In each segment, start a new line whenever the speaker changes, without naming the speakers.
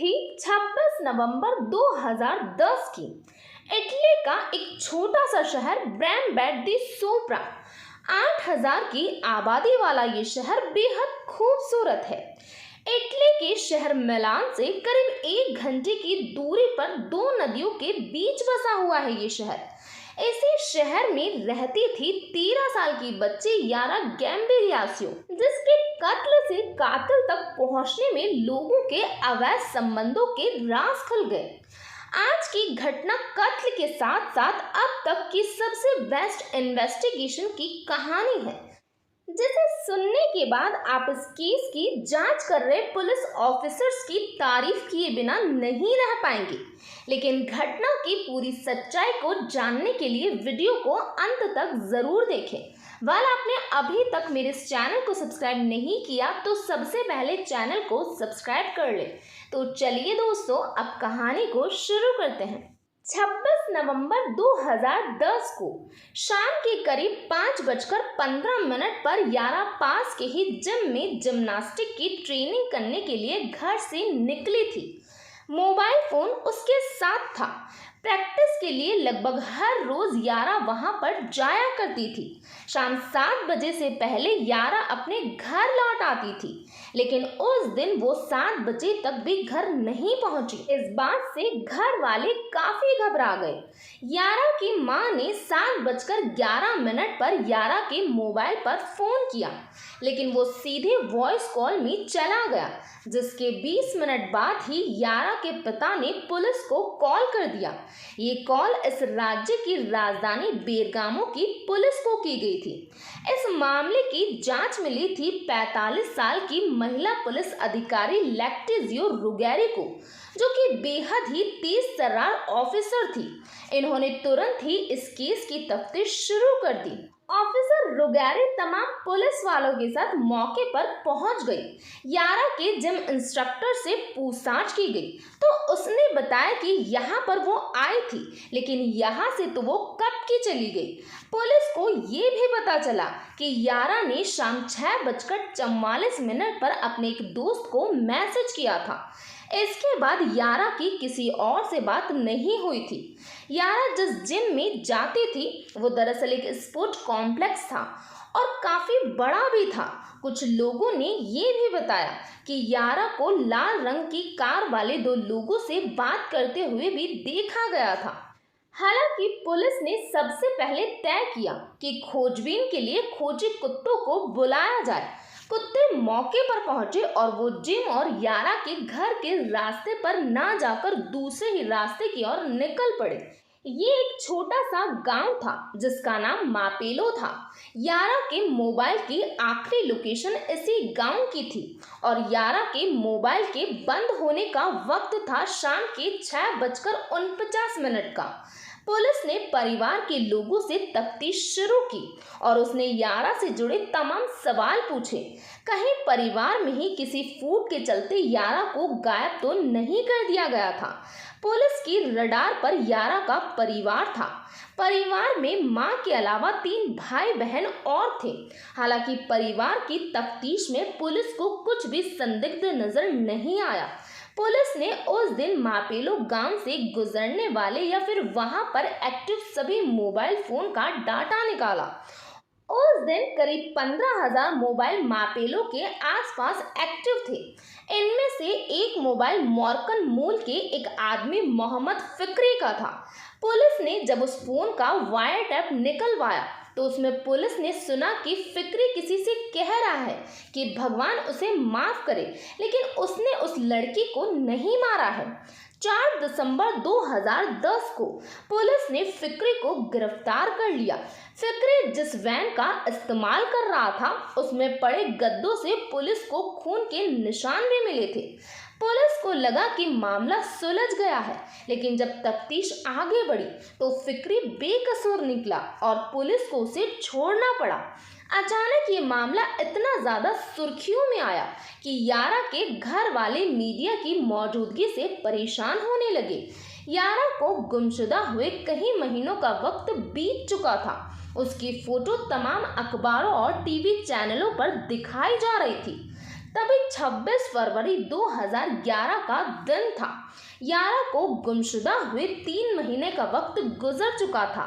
थी 26 नवंबर 2010 की। इटली का एक छोटा सा शहर ब्रैम्बेट दी सोप्रा, 8000 की आबादी वाला ये शहर बेहद खूबसूरत है। इटली के शहर मिलान से करीब 1 घंटे की दूरी पर दो नदियों के बीच बसा हुआ है ये शहर। इसी शहर में रहती थी 13 साल की बच्ची यारा गैम्बिरियासियो, जिसके कत्ल से कातिल तक पहुंचने में लोगों के अवैध संबंधों के राज खुल गए। आज की घटना कत्ल के साथ साथ अब तक की सबसे बेस्ट इन्वेस्टिगेशन की कहानी है, जिसे सुनने के बाद आप इस केस की जांच कर रहे पुलिस ऑफिसर्स की तारीफ किए बिना नहीं रह पाएंगे। लेकिन घटना की पूरी सच्चाई को जानने के लिए वीडियो को अंत तक जरूर देखें। वाल आपने अभी तक मेरे इस चैनल को सब्सक्राइब नहीं किया तो सबसे पहले चैनल को सब्सक्राइब कर ले। तो चलिए दोस्तों, अब कहानी को शुरू करते हैं। 26 नवंबर 2010 को शाम के करीब 5:15 पर यारा पास के ही जिम में जिम्नास्टिक की ट्रेनिंग करने के लिए घर से निकली थी। मोबाइल फोन उसके साथ था। प्रैक्टिस के लिए लगभग हर रोज यारा वहां पर जाया करती थी। शाम 7 बजे से पहले यारा अपने घर लौट आती थी, लेकिन उस दिन वो 7 बजे तक भी घर नहीं पहुंची। इस बात से घर वाले काफी घबरा गए। यारा की मां ने 7:11 पर यारा के मोबाइल पर फोन किया, लेकिन वो सीधे वॉइस कॉल में चला गया, जिसके 20 मिनट बाद ही यारा के पिता ने पुलिस को कॉल कर दिया। ये कॉल इस राज्य की राजधानी बेरगामो की पुलिस को की गई थी। इस मामले की जांच मिली थी 45 साल की महिला पुलिस अधिकारी लेटिजिया रुगेरी को, जो कि बेहद ही तेज तर्रार ऑफिसर थी। इन्होंने तुरंत ही इस केस की तफ्तीश शुरू कर दी। ऑफिसर रुगेरी तमाम पुलिस वालों के साथ मौके पर पहुंच गई। यारा के जिम इंस्ट्रक्टर से पूछताछ की गई तो उसने बताया कि यहाँ पर वो आई थी, लेकिन यहाँ से तो वो कब की चली गई। पुलिस को ये भी पता चला कि यारा ने शाम 6:44 पर अपने एक दोस्त को मैसेज किया था। इसके बाद यारा की किसी और से बात नहीं हुई थी। यारा जिस जिम में जाती थी वो दरअसल एक स्पोर्ट कॉम्प्लेक्स था और काफी बड़ा भी था। कुछ लोगों ने ये भी बताया कि यारा को लाल रंग की कार वाले दो लोगों से बात करते हुए भी देखा गया था। हालांकि पुलिस ने सबसे पहले तय किया कि खोजबीन के लिए खोजी कुत्तों को बुलाया जाए। कुत्ते मौके पर पहुंचे और वो जिम और यारा के घर के रास्ते पर ना जाकर दूसरे ही रास्ते की ओर निकल पड़े। ये एक छोटा सा गांव था जिसका नाम मापेलो था। यारा के मोबाइल की आखिरी लोकेशन इसी गांव की थी और यारा के मोबाइल के बंद होने का वक्त था शाम के 6:49 का। पुलिस ने परिवार के लोगों से तफ्तीश शुरू की और उसने यारा से जुड़े तमाम सवाल पूछे। कहीं परिवार में ही किसी फूट के चलते यारा को गायब तो नहीं कर दिया गया था। पुलिस की रडार पर यारा का परिवार था। परिवार में मां के अलावा 3 भाई बहन और थे। हालांकि परिवार की तफ्तीश में पुलिस को कुछ भी संदिग्ध नजर नहीं आया। पुलिस ने उस दिन मापेलो गांव से गुजरने वाले या फिर वहां पर एक्टिव सभी मोबाइल फोन का डाटा निकाला। उस दिन करीब 15,000 मोबाइल मापेलो के आसपास एक्टिव थे। इनमें से एक मोबाइल मोरक्कन मूल के एक आदमी मोहम्मद फिक्री का था। पुलिस ने जब उस फोन का वायर टैप निकलवाया तो उसमें पुलिस ने सुना कि फिक्री किसी से कह रहा है कि भगवान उसे माफ करे, लेकिन उसने उस लड़की को नहीं मारा है। 4 दिसंबर 2010 को पुलिस ने फिक्री को गिरफ्तार कर लिया। फिक्री जिस वैन का इस्तेमाल कर रहा था उसमें पड़े गद्दों से पुलिस को खून के निशान भी मिले थे। पुलिस को लगा कि मामला सुलझ गया है, लेकिन जब तफ्तीश आगे बढ़ी तो फिक्री बेकसूर निकला और पुलिस को उसे छोड़ना पड़ा। अचानक ये मामला इतना ज़्यादा सुर्खियों में आया कि यारा के घर वाले मीडिया की मौजूदगी से परेशान होने लगे। यारा को गुमशुदा हुए कई महीनों का वक्त बीत चुका था। उसकी फोटो तमाम अखबारों और टीवी चैनलों पर दिखाई जा रही थी। तभी 26 फरवरी 2011 का दिन था। यारा को गुमशुदा हुए 3 महीने का वक्त गुजर चुका था।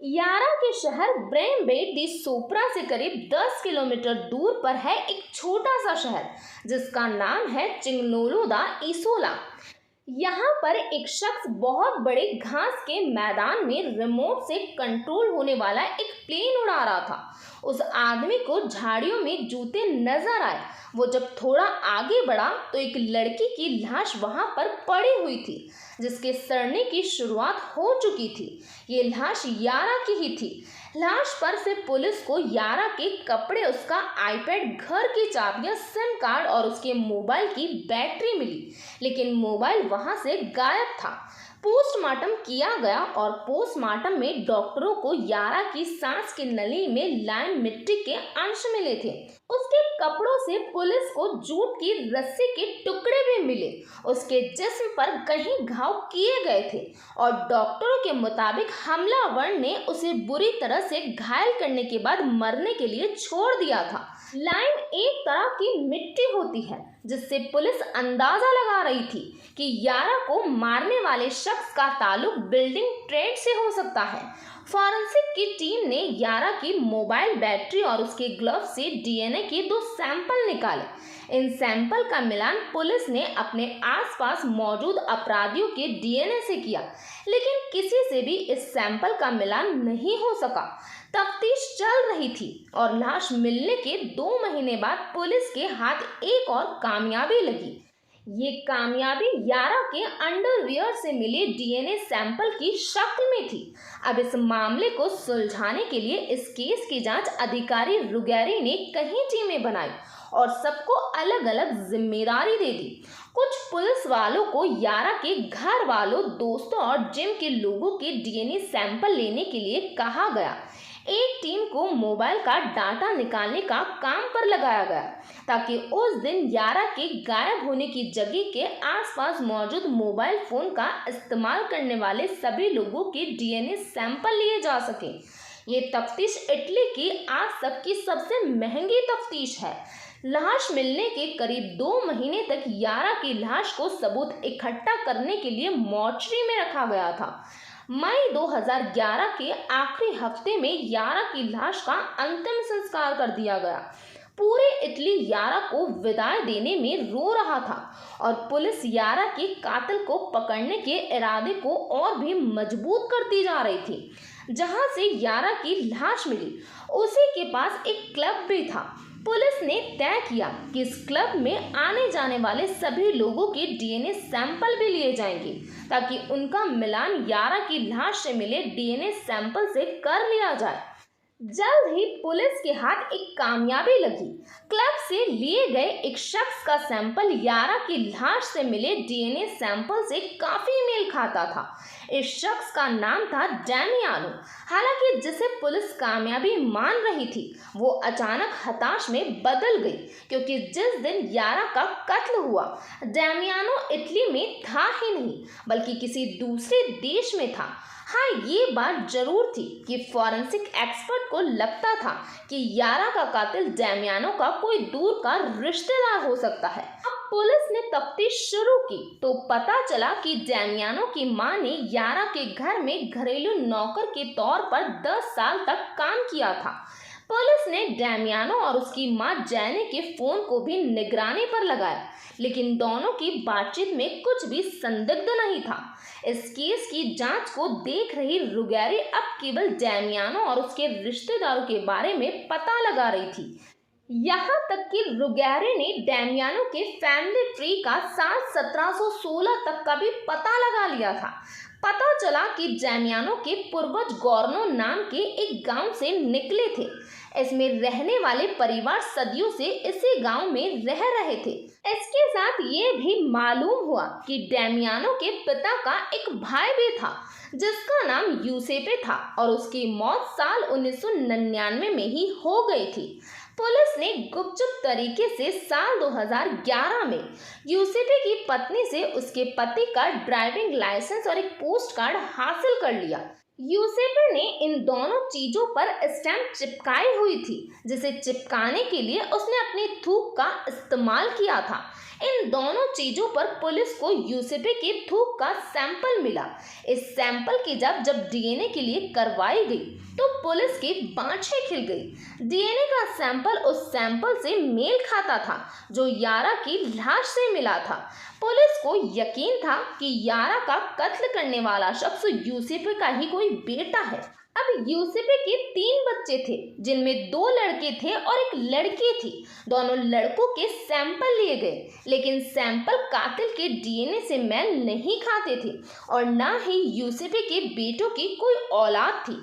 यारा के शहर ब्रैम्बेट दी सोप्रा से करीब 10 किलोमीटर दूर पर है एक छोटा सा शहर जिसका नाम है चिंगलोलो दा इसोला। यहाँ पर एक शख्स बहुत बड़े घास के मैदान में रिमोट से कंट्रोल होने वाला एक प्लेन उड़ा रहा था। उस आदमी को झाड़ियों में जूते नजर आए। वो जब थोड़ा आगे बढ़ा तो एक लड़की की लाश वहां पर पड़ी हुई थी जिसके सड़ने की शुरुआत हो चुकी थी। ये लाश यारा की ही थी। लाश पर से पुलिस को यारा के कपड़े, उसका आईपैड, घर की चाबियां, सिम कार्ड और उसके मोबाइल की बैटरी मिली, लेकिन मोबाइल वहां से गायब था। पोस्टमार्टम किया गया और पोस्टमार्टम में डॉक्टरों को यारा की सांस की नली में लाइम मिट्टी के अंश मिले थे। उसके कपड़ों से पुलिस को जूट की रस्सी के टुकड़े भी मिले। उसके जिस्म पर कहीं घाव किए गए थे और डॉक्टरों के मुताबिक हमलावर ने उसे बुरी तरह से घायल करने के बाद मरने के लिए छोड़ दिया था। लाइम एक तरह की मिट्टी होती है जिससे पुलिस अंदाजा लगा रही थी कि यारा को मारने वाले शख्स का ताल्लुक बिल्डिंग ट्रेड से हो सकता है। फॉरेंसिक की टीम ने यारा की मोबाइल, बैटरी और उसके ग्लव से डीएनए के 2 सैंपल निकाले। इन सैंपल का मिलान पुलिस ने अपने आसपास मौजूद अपराधियों के डीएनए से किया, लेकिन किसी से भी इस सैंपल का मिलान नहीं हो सका। तफ्तीश चल रही थी और लाश मिलने के 2 महीने बाद पुलिस के हाथ एक और कामयाबी लगी। ये कामयाबी यारा के अंडरवियर से मिले डीएनए सैंपल की शक्ल में थी। अब इस मामले को सुलझाने के लिए इस केस की जांच अधिकारी रुगैरी ने कई टीमें बनाई और सबको अलग अलग जिम्मेदारी दे दी। कुछ पुलिस वालों को यारा के घर वालों, दोस्तों और जिम के लोगों के डीएनए सैंपल लेने के लिए कहा गया। एक टीम को मोबाइल का डाटा निकालने का काम पर लगाया गया ताकि उस दिन यारा के गायब होने की जगह के आसपास मौजूद मोबाइल फोन का इस्तेमाल करने वाले सभी लोगों के डीएनए सैंपल लिए जा सके। ये तफ्तीश इटली की आज तक की सबसे महंगी तफ्तीश है। लाश मिलने के करीब 2 महीने तक यारा की लाश को सबूत इकट्ठा करने के लिए मॉर्चरी में रखा गया था। मई 2011 के आखिरी हफ्ते में यारा की लाश का अंतिम संस्कार कर दिया गया। पूरे इटली यारा को विदाई देने में रो रहा था और पुलिस यारा के कातिल को पकड़ने के इरादे को और भी मजबूत करती जा रही थी। जहां से यारा की लाश मिली उसी के पास एक क्लब भी था। पुलिस ने तय किया कि इस क्लब में आने जाने वाले सभी लोगों के डीएनए सैंपल भी लिए जाएंगे ताकि उनका मिलान यारा की लाश से मिले डीएनए सैंपल से कर लिया जाए। जल्द ही पुलिस के हाथ एक कामयाबी लगी। क्लब से लिए गए एक शख्स का सैंपल यारा की लाश से मिले डीएनए सैंपल से काफी मेल खाता था। इस शख्स का नाम था डैमियानो। हालांकि जिसे पुलिस कामयाबी मान रही थी वो अचानक हताश में बदल गई, क्योंकि जिस दिन यारा का कत्ल हुआ डैमियानो इटली में था ही नहीं बल्कि किसी दूसरे देश में था। हाँ, ये बात जरूर थी कि फॉरेंसिक एक्सपर्ट को लगता था कि यारा का कातिल डैमियानो का कोई दूर का रिश्तेदार हो सकता है। अब पुलिस ने तफ्तीश शुरू की तो पता चला कि डैमियानो की मां ने यारा के घर में घरेलू नौकर के तौर पर 10 साल तक काम किया था। पुलिस ने डैमियानो और उसकी मां जैने के फोन को भी निगरानी पर लगाया, लेकिन दोनों की बातचीत में कुछ भी संदिग्ध नहीं था। इस केस की जांच को देख रही रुगैरी अब केवल डैमियानो और उसके रिश्तेदारों के बारे में पता लगा रही थी। यहाँ तक कि रुगैरी ने डैमियानो के फैमिली ट्री का साल 1716 तक का भी पता लगा लिया था। पता चला कि डैमियानो के पूर्वज गॉर्नो नाम के एक गांव से निकले थे। इसमें रहने वाले परिवार सदियों से इसी गांव में रह रहे थे। इसके साथ ये भी मालूम हुआ कि डैमियानो के पिता का एक भाई भी था जिसका नाम यूसेपे था और उसकी मौत साल 1999 में ही हो गई थी। पुलिस ने गुपचुप तरीके से साल 2011 में यूसेपे की पत्नी से उसके पति का ड्राइविंग लाइसेंस और एक पोस्ट कार्ड हासिल कर लिया। यूसेपे ने इन दोनों चीजों पर स्टैम्प चिपकाई हुई थी, जिसे चिपकाने के लिए उसने अपनी थूक का इस्तेमाल किया था। इन दोनों चीजों पर पुलिस को यूसेपे के थूक का सैंपल मिला। इस सैंपल की जब डीएनए के लिए करवाई गई तो पुलिस की बाँछें खिल गई। डीएनए का सैंपल उस सैंपल से मेल खाता था जो यारा की लाश से मिला था। पुलिस को यकीन था कि यारा का कत्ल करने वाला शख्स यूसेपे का ही कोई बेटा है। अब यूसेपे के 3 बच्चे थे, जिनमें 2 लड़के थे और 1 लड़की थी। दोनों लड़कों के सैंपल लिए गए, लेकिन सैंपल कातिल के डीएनए से मेल नहीं खाते थे और न ही यूसेपे के बेटों की कोई औलाद थी।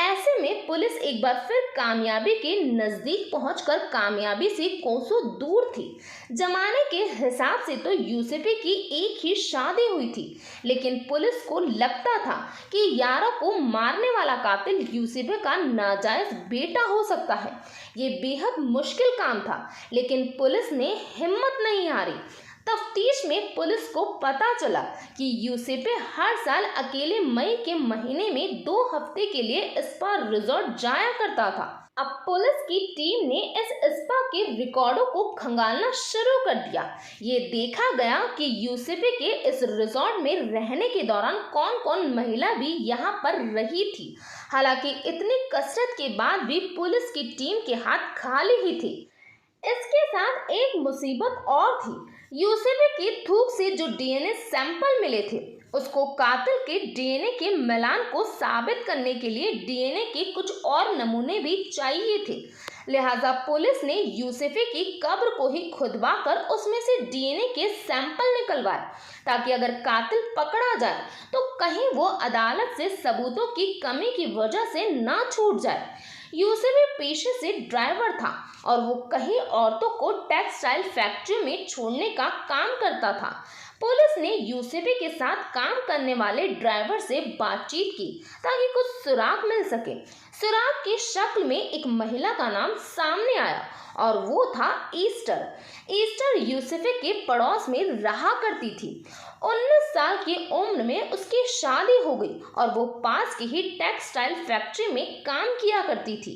ऐसे में पुलिस एक बार फिर कामयाबी के नजदीक पहुंचकर कामयाबी से कोसों दूर थी। जमाने के हिसाब से तो यूसेपे की एक ही शादी हुई थी, लेकिन पुलिस को लगता था कि यारा को मारने वाला कातिल यूसेपे का नाजायज बेटा हो सकता है। ये बेहद मुश्किल काम था, लेकिन पुलिस ने हिम्मत नहीं हारी। तफ्तीश में पुलिस को पता चला कि यूसेपे हर साल अकेले मई के महीने में 2 हफ्ते के लिए स्पा रिजॉर्ट जाया करता था। अब पुलिस की टीम ने इस स्पा के रिकॉर्डों को खंगालना शुरू कर दिया। ये देखा गया कि यूसेपे के इस रिजॉर्ट में रहने के दौरान कौन कौन महिला भी यहाँ पर रही थी। हालांकि इतनी कसरत के बाद भी पुलिस की टीम के हाथ खाली ही थे। इसके साथ एक मुसीबत और थी। यूसेपे की थूक से जो डीएनए सैंपल मिले थे, उसको कातिल के डीएनए के मिलान को साबित करने के लिए डीएनए के कुछ और नमूने भी चाहिए थे। लिहाजा पुलिस ने यूसेपे की कब्र को ही खुदवाकर उसमें से डीएनए के सैंपल निकलवाए, ताकि अगर कातिल पकड़ा जाए तो कहीं वो अदालत से सबूतों की कमी की वजह से ना छूट जाए। यूसेपे पेशे से ड्राइवर था और वो कई औरतों को टेक्सटाइल फैक्ट्री में छोड़ने का काम करता था। पुलिस ने यूसेपे के साथ काम करने वाले ड्राइवर से बातचीत की ताकि कुछ सुराग मिल सके। सुराग की शक्ल में एक महिला का नाम सामने आया और वो था ईस्टर। ईस्टर यूसेपे के पड़ोस में रहा करती थी। 19 साल की उम्र में उसकी शादी हो गई और वो पास की ही टेक्सटाइल फैक्ट्री में काम किया करती थी।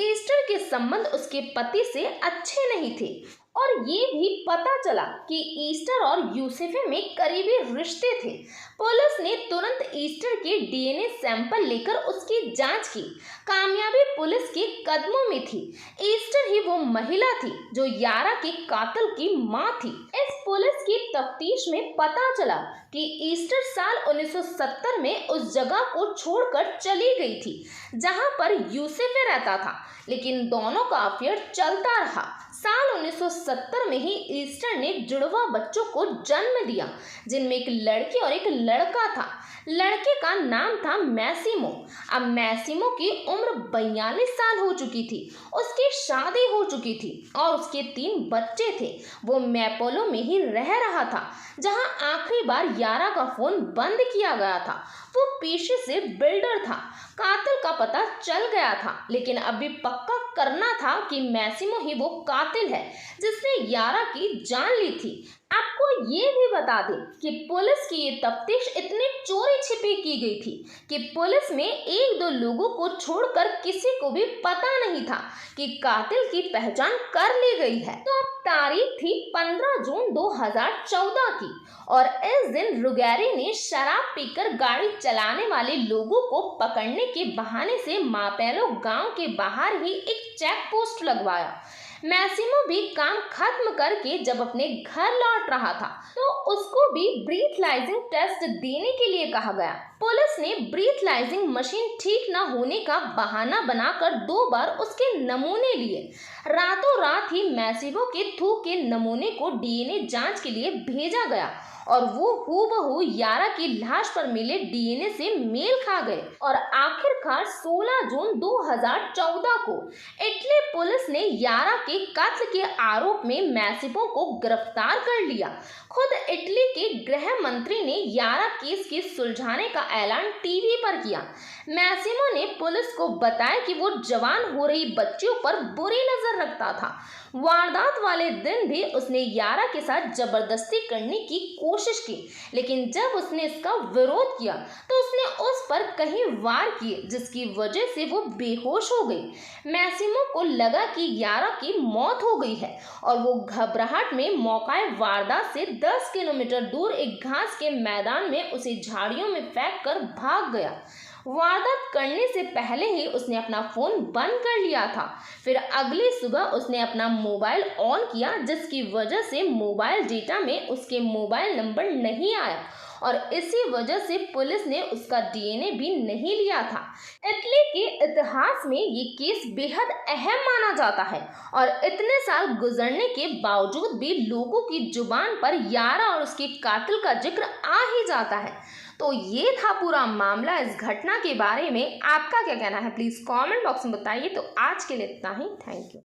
ईस्टर के संबंध उसके पति से अच्छे नहीं थे और ये भी पता चला कि ईस्टर और यूसेफे में करीबी रिश्ते थे। पुलिस ने तुरंत ईस्टर के डीएनए सैंपल लेकर उसकी जांच की। कामयाबी पुलिस के कदमों में थी। ईस्टर ही वो महिला थी जो यारा के कातिल की मां थी। इस पुलिस की तफ्तीश में पता चला कि ईस्टर साल 1970 में उस जगह को छोड़कर चली गई थी जहां पर यूसेफे रहता था, लेकिन दोनों का अफेयर चलता रहा। साल 1970 में ही ईस्टर ने जुड़वा बच्चों को जन्म दिया, जिनमें एक लड़की और एक लड़का था। लड़के का नाम था मैसिमो। अब मैसिमो की उम्र 42 साल हो चुकी थी। उसकी शादी हो चुकी थी और उसके 3 बच्चे थे। वो मैपोलो में ही रह रहा था, जहां आखिरी बार यारा का फोन बंद किया गया था। वो पेशे से बिल्डर था। कातिल का पता चल गया था, लेकिन अभी पक्का करना था कि मैसिमो ही वो कातिल है जिसने यारा की जान ली थी। आपको ये भी बता दें कि पुलिस की ये तफ्तीश इतनी चोरी छिपी की गई थी कि पुलिस में 1-2 लोगों को छोड़कर किसी को भी पता नहीं था कि कातिल की पहचान कर ली गई है। तो अब तारीख थी 15 जून 2014 की और इस दिन रुगैरी ने शराब पीकर गाड़ी चलाने वाले लोगों को पकड़ने के बहाने से मापेलो गांव के बाहर ही एक चेक पोस्ट लगवाया। मैसिमो भी काम खत्म करके जब अपने घर लौट रहा था तो उसको भी ब्रीथलाइजिंग टेस्ट देने के लिए कहा गया। पुलिस ने ब्रीथलाइजिंग मशीन ठीक न होने का बहाना बनाकर 2 बार उसके नमूने लिए। रातों रात ही मैसिमो के थूक के नमूने को डीएनए जांच के लिए भेजा गया और वो हूबहू यारा की लाश पर मिले डीएनए से मेल खा गए और आखिरकार 16 जून 2014 को इटली पुलिस ने यारा के कत्ल के आरोप में मैसिमो को गिरफ्तार कर लिया। खुद इटली के गृह मंत्री ने यारा केस के सुलझाने का ऐलान टीवी पर किया। मैसिमो ने पुलिस को बताया कि वो जवान हो रही बच्चियों पर बुरी नजर रखता था। वारदात वाले दिन भी उसने यारा के साथ जबरदस्ती करने की कोशिश की, लेकिन जब उसने इसका विरोध किया तो उसने उस पर कई वार किए, जिसकी वजह से वो बेहोश हो गई। मैसिमो को लगा कि यारा की मौत हो गई है और वो घबराहट में मौकाए वारदात से 10 किलोमीटर दूर एक घास के मैदान में उसे झाड़ियों में फेंक कर भाग गया। वारदात करने से पहले ही उसने अपना फोन बंद कर लिया था। फिर अगली सुबह उसने अपना मोबाइल ऑन किया, जिसकी वजह से मोबाइल डेटा में उसके मोबाइल नंबर नहीं आया और इसी वजह से पुलिस ने उसका डीएनए भी नहीं लिया था। इटली के इतिहास में ये केस बेहद अहम माना जाता है और इतने साल गुजरने के बावजूद भी लोगों की जुबान पर यारा और उसके कातिल का जिक्र आ ही जाता है। तो ये था पूरा मामला। इस घटना के बारे में आपका क्या कहना है, प्लीज़ कमेंट बॉक्स में बताइए। तो आज के लिए इतना ही। Thank you.